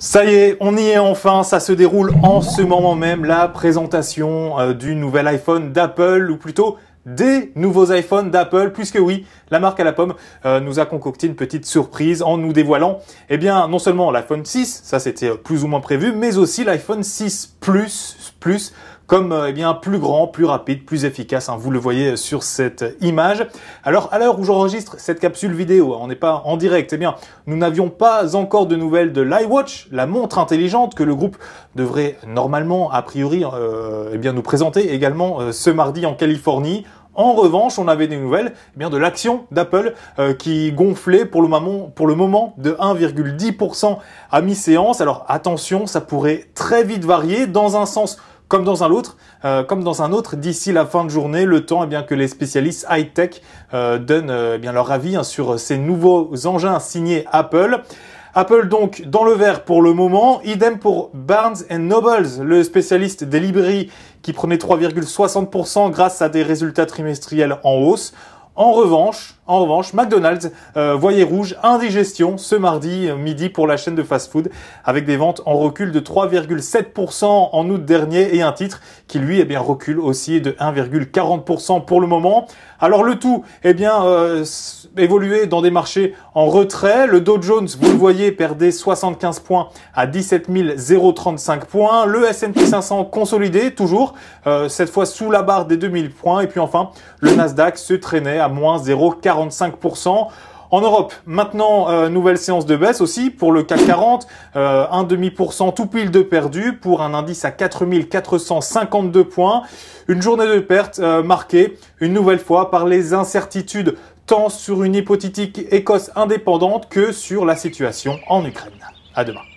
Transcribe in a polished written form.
Ça y est, on y est enfin, ça se déroule en ce moment même, la présentation du nouvel iPhone d'Apple, ou plutôt des nouveaux iPhones d'Apple, puisque oui, la marque à la pomme nous a concocté une petite surprise en nous dévoilant, eh bien, non seulement l'iPhone 6, ça c'était plus ou moins prévu, mais aussi l'iPhone 6 Plus, comme eh bien plus grand, plus rapide, plus efficace, hein, vous le voyez sur cette image. Alors à l'heure où j'enregistre cette capsule vidéo, on n'est pas en direct, eh bien nous n'avions pas encore de nouvelles de l'iWatch, la montre intelligente que le groupe devrait normalement a priori eh bien nous présenter également ce mardi en Californie. En revanche, on avait des nouvelles eh bien de l'action d'Apple qui gonflait pour le moment de 1,10% à mi-séance. Alors attention, ça pourrait très vite varier dans un sens comme dans un autre, d'ici la fin de journée, le temps bien que les spécialistes high-tech donnent bien leur avis sur ces nouveaux engins signés Apple. Apple donc dans le vert pour le moment, idem pour Barnes & Noble, le spécialiste des librairies qui prenait 3,60% grâce à des résultats trimestriels en hausse. En revanche, McDonald's voyait rouge, indigestion ce mardi midi pour la chaîne de fast-food avec des ventes en recul de 3,7% en août dernier et un titre qui lui recule aussi de 1,40% pour le moment. Alors le tout évolué dans des marchés en retrait. Le Dow Jones, vous le voyez, perdait 75 points à 17 035 points. Le S&P 500 consolidé toujours, cette fois sous la barre des 2000 points. Et puis enfin, le Nasdaq se traînait à moins 0,45%. En Europe, maintenant, nouvelle séance de baisse aussi pour le CAC 40, 0,5% tout pile de perdu pour un indice à 4452 points. Une journée de perte marquée une nouvelle fois par les incertitudes tant sur une hypothétique Écosse indépendante que sur la situation en Ukraine. À demain.